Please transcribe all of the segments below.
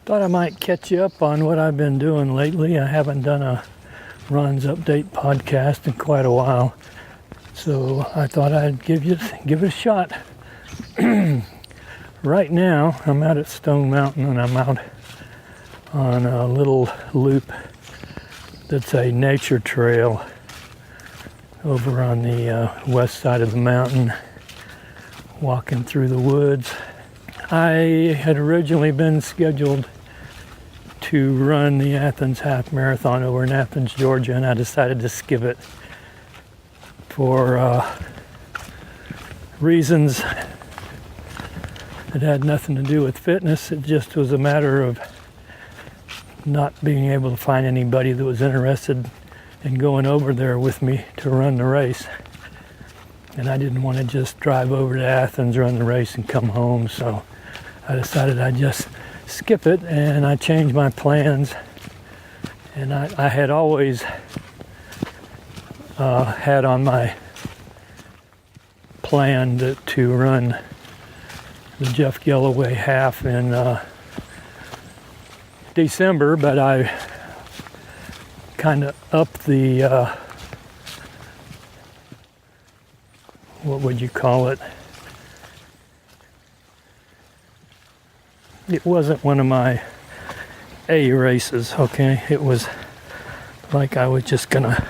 Thought I might catch you up on what I've been doing lately. I haven't done a Ron's Update podcast in quite a while, so I thought I'd give it a shot. Right now, I'm out at Stone Mountain, and I'm out on a little loop that's a nature trail over on the west side of the mountain, walking through the woods. I had originally been scheduled to run the Athens half marathon over in Athens, Georgia, and I decided to skip it for reasons that had nothing to do with fitness. It just was a matter of not being able to find anybody that was interested in going over there with me to run the race. And I didn't want to just drive over to Athens, run the race, and come home, so I decided I'd just skip it, and I changed my plans. And I had always had on my plan to run the Jeff Galloway half in December, but I kind of upped the what would you call it? It wasn't one of my A races, okay? It was like I was just gonna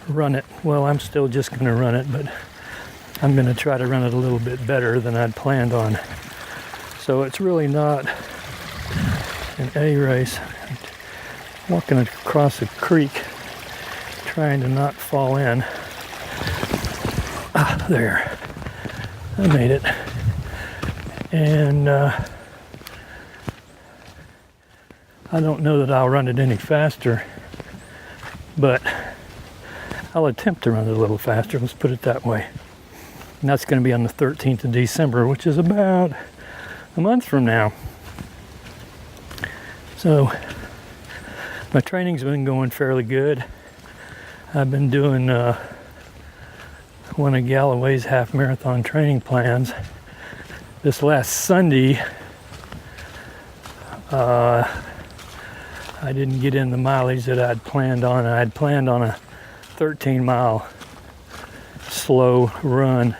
run it. Well, I'm still just gonna run it, but I'm gonna try to run it a little bit better than I'd planned on. So it's really not an A race. I'm walking across a creek, trying to not fall in. Ah, there. I made it. And I don't know that I'll run it any faster, but I'll attempt to run it a little faster, let's put it that way. And that's going to be on the 13th of December, which is about a month from now. So my training's been going fairly good. I've been doing one of Galloway's half marathon training plans. This last Sunday, I didn't get in the mileage that I'd planned on. I had planned on a 13-mile slow run,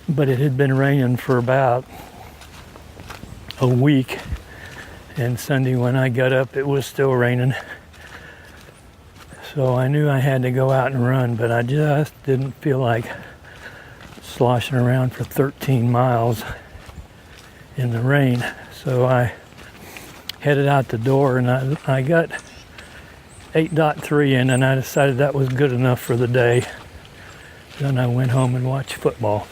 but it had been raining for about a week, and Sunday when I got up it was still raining. So I knew I had to go out and run, but I just didn't feel like sloshing around for 13 miles in the rain. So I headed out the door, and I got 8.3 in, and I decided that was good enough for the day. Then I went home and watched football.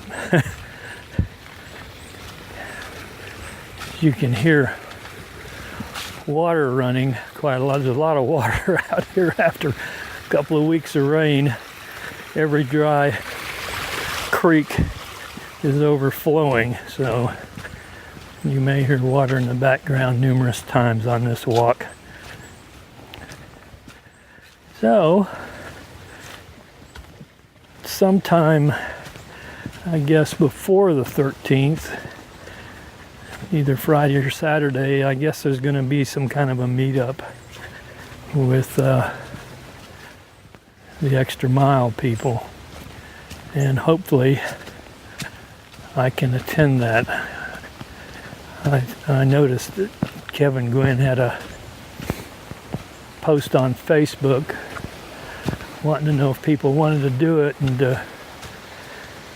You can hear water running quite a lot. There's a lot of water out here after a couple of weeks of rain. Every dry creek is overflowing, so you may hear water in the background numerous times on this walk. So, sometime, I guess, before the 13th, either Friday or Saturday, I guess there's going to be some kind of a meetup with the extra mile people. And hopefully I can attend that. I noticed that Kevin Gwynn had a post on Facebook wanting to know if people wanted to do it, and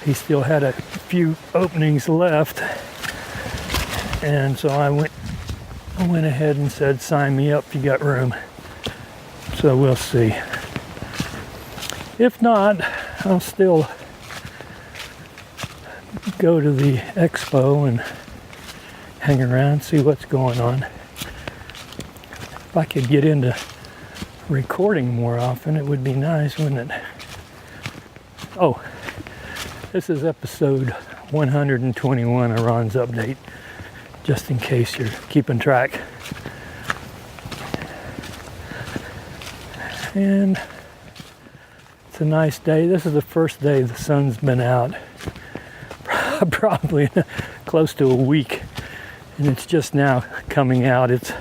he still had a few openings left, and so I went ahead and said, sign me up if you got room. So we'll see. If not, I'll still go to the expo and hang around, see what's going on. If I could get into recording more often, it would be nice, wouldn't it? Oh, this is episode 121 of Ron's Update, just in case you're keeping track. And it's a nice day. This is the first day the sun's been out probably close to a week, and it's just now coming out. It's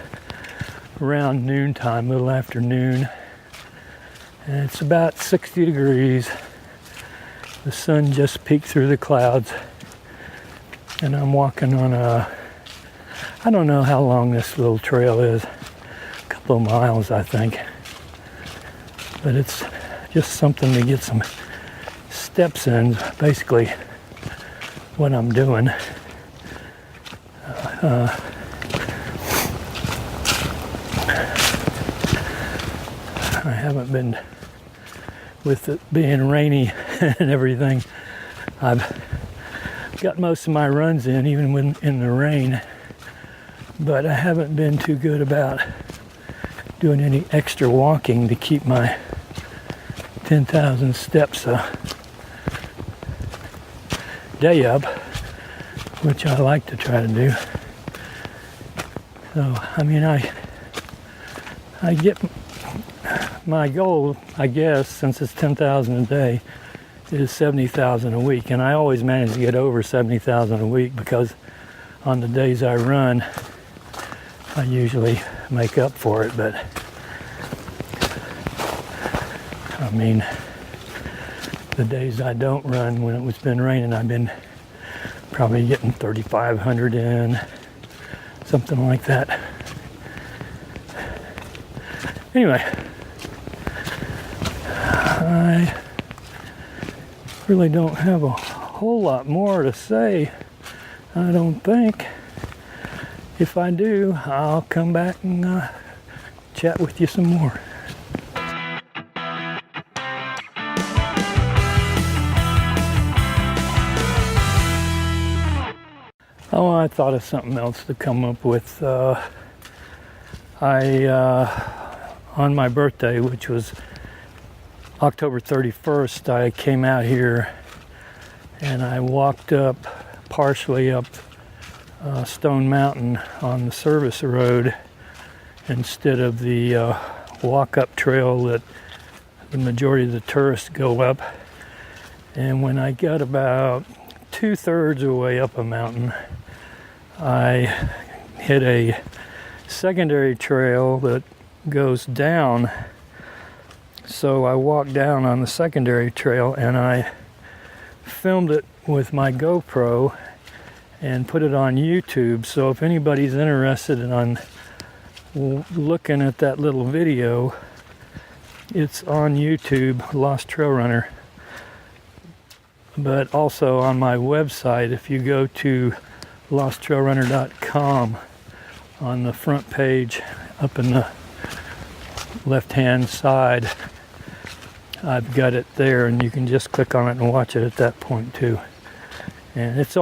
around noontime, a little after noon, and it's about 60 degrees. The sun just peeked through the clouds, and I'm walking on I don't know how long this little trail is, a couple of miles I think, but it's just something to get some steps in, basically what I'm doing. I haven't been, with it being rainy and everything, I've got most of my runs in, even when in the rain, but I haven't been too good about doing any extra walking to keep my 10,000 steps a day up, which I like to try to do. So, I mean, I get my goal, I guess, since it's 10,000 a day, is 70,000 a week, and I always manage to get over 70,000 a week because on the days I run, I usually make up for it. But I mean, the days I don't run, when it's been raining, I've been probably getting 3,500 in, something like that. Anyway, I really don't have a whole lot more to say, I don't think. If I do, I'll come back and chat with you some more. Oh, I thought of something else to come up with. On my birthday, which was October 31st, I came out here and I walked up, partially up Stone Mountain on the service road instead of the walk-up trail that the majority of the tourists go up. And when I got about 2/3 of the way up a mountain, I hit a secondary trail that goes down. So I walked down on the secondary trail and I filmed it with my GoPro and put it on YouTube. So if anybody's interested in looking at that little video, it's on YouTube, Lost Trail Runner. But also on my website, if you go to losttrailrunner.com, on the front page up in the left-hand side, I've got it there, and you can just click on it and watch it at that point too. And it's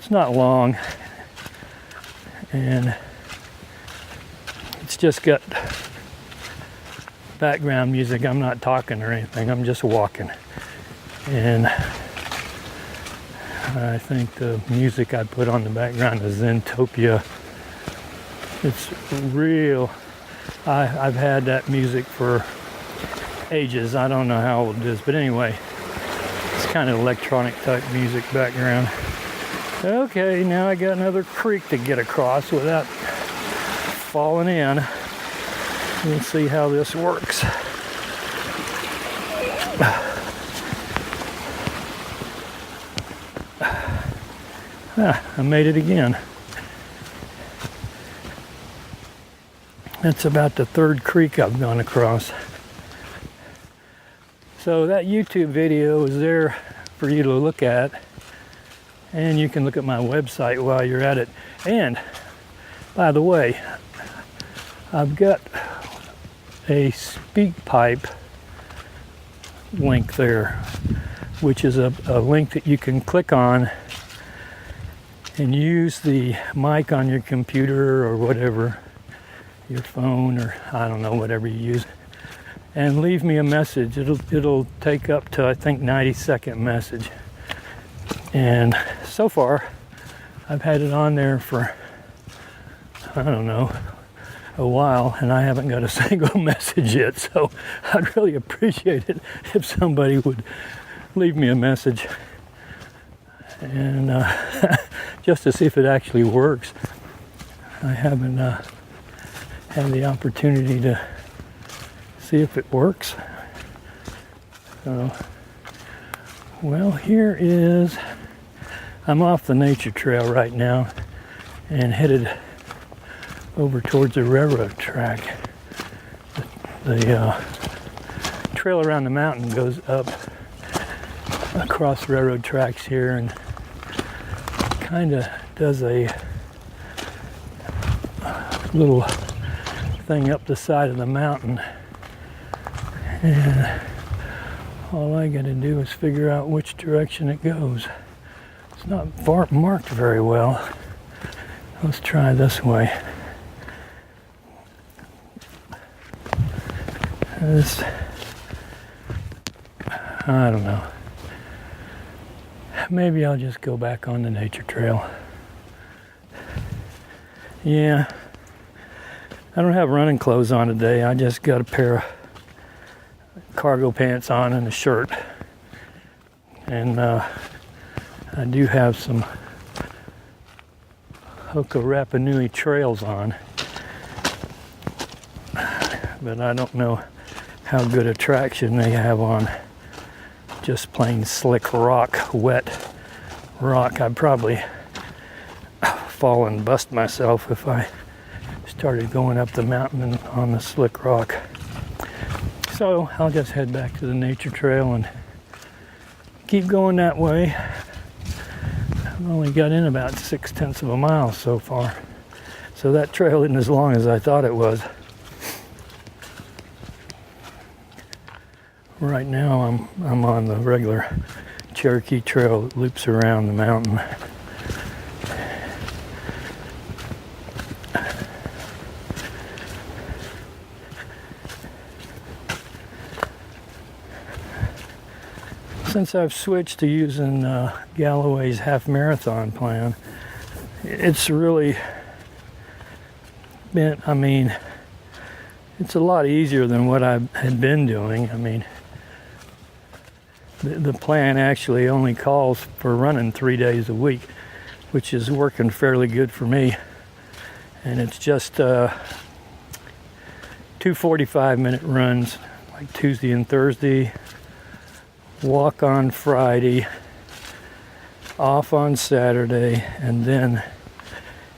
not long, and it's just got background music. I'm not talking or anything, I'm just walking. And I think the music I put on the background is Zentopia. It's real. I've had that music for ages. I don't know how old it is, but anyway, it's kind of electronic type music background. Okay, now I got another creek to get across without falling in. Let's see how this works. I made it again. That's about the third creek I've gone across. So that YouTube video is there for you to look at, and you can look at my website while you're at it. And by the way, I've got a SpeakPipe link there, which is a link that you can click on and use the mic on your computer or whatever, your phone, or I don't know, whatever you use, and leave me a message. It'll take up to, I think, 90-second message. And so far, I've had it on there for, I don't know, a while, and I haven't got a single message yet. So I'd really appreciate it if somebody would leave me a message. and just to see if it actually works. I haven't had the opportunity to see if it works. So, well, here is, I'm off the nature trail right now and headed over towards the railroad track. The trail around the mountain goes up across railroad tracks here and kind of does a little thing up the side of the mountain, and all I got to do is figure out which direction it goes. It's not marked very well. Let's try this way. I don't know. Maybe I'll just go back on the nature trail. Yeah. I don't have running clothes on today. I just got a pair of cargo pants on and a shirt. And I do have some Hoko Rapa Nui trails on. But I don't know how good a traction they have on just plain slick rock, wet rock. I'd probably fall and bust myself if I started going up the mountain on the slick rock. So I'll just head back to the nature trail and keep going that way. I've only got in about 0.6 of a mile so far. So that trail isn't as long as I thought it was. Right now I'm on the regular Cherokee Trail that loops around the mountain. Since I've switched to using Galloway's half marathon plan, it's really been, it's a lot easier than what I had been doing. The plan actually only calls for running 3 days a week, which is working fairly good for me. And it's just 2 45-minute runs, like Tuesday and Thursday, walk on Friday, off on Saturday, and then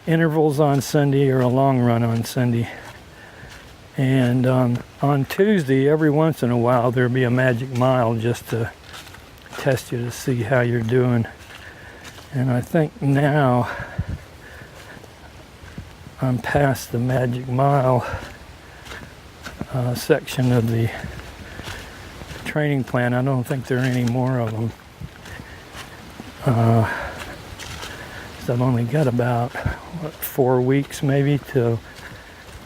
intervals on Sunday or a long run on Sunday. And on Tuesday, every once in a while, there'll be a magic mile just to test you to see how you're doing. And I think now I'm past the magic mile section of the training plan. I don't think there are any more of them. So I've only got about 4 weeks maybe to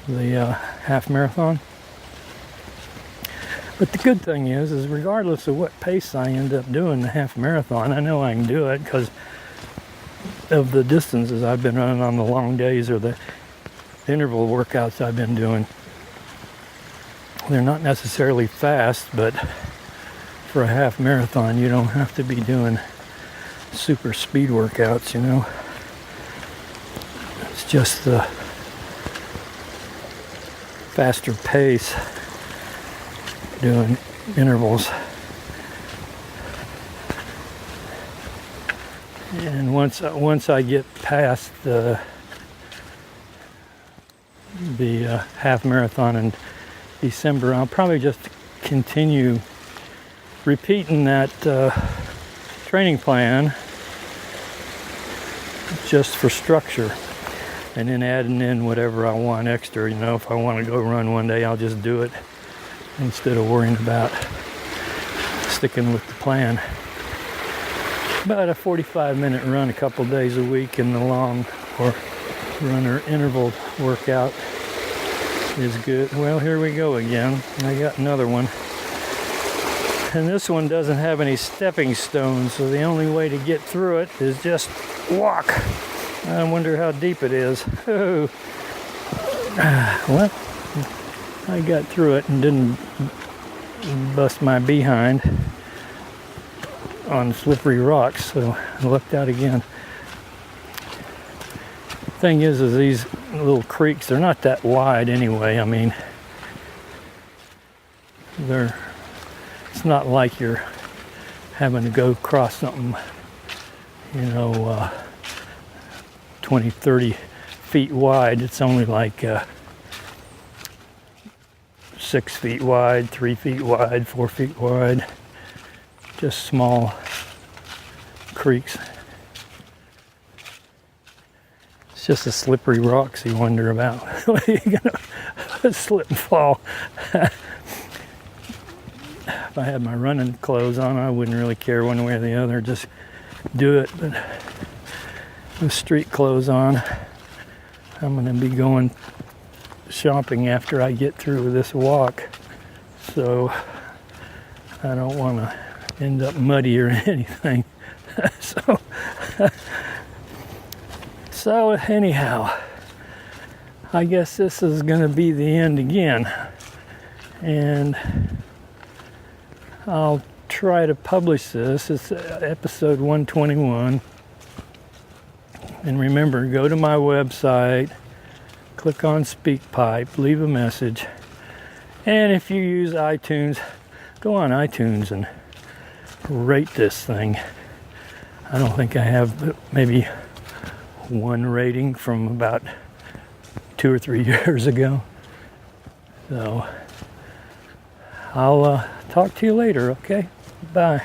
the half marathon. But the good thing is regardless of what pace I end up doing the half marathon, I know I can do it because of the distances I've been running on the long days or the interval workouts I've been doing. They're not necessarily fast, but for a half marathon, you don't have to be doing super speed workouts, you know. It's just the faster pace doing intervals. And once I get past the half marathon in December, I'll probably just continue repeating that training plan just for structure, and then adding in whatever I want extra. You know, if I want to go run one day, I'll just do it instead of worrying about sticking with the plan. About a 45-minute run a couple days a week in the long or runner interval workout is good. Well, here we go again. I got another one. And this one doesn't have any stepping stones, so the only way to get through it is just walk. I wonder how deep it is. Oh. Well, I got through it and didn't bust my behind on slippery rocks, so I lucked out again. Thing is these little creeks, they're not that wide anyway. I mean, it's not like you're having to go across something, 20, 30 feet wide. It's only like 6 feet wide, 3 feet wide, 4 feet wide. Just small creeks. It's just the slippery rocks you wonder about. You're gonna slip and fall. If I had my running clothes on, I wouldn't really care one way or the other. Just do it. But with street clothes on, I'm gonna be going shopping after I get through with this walk. So I don't want to end up muddy or anything. So anyhow, I guess this is going to be the end again. And I'll try to publish this. It's episode 121. And remember, go to my website, click on SpeakPipe, leave a message. And if you use iTunes, go on iTunes and rate this thing. I don't think I have maybe one rating from about 2 or 3 years ago. So I'll talk to you later, okay? Bye.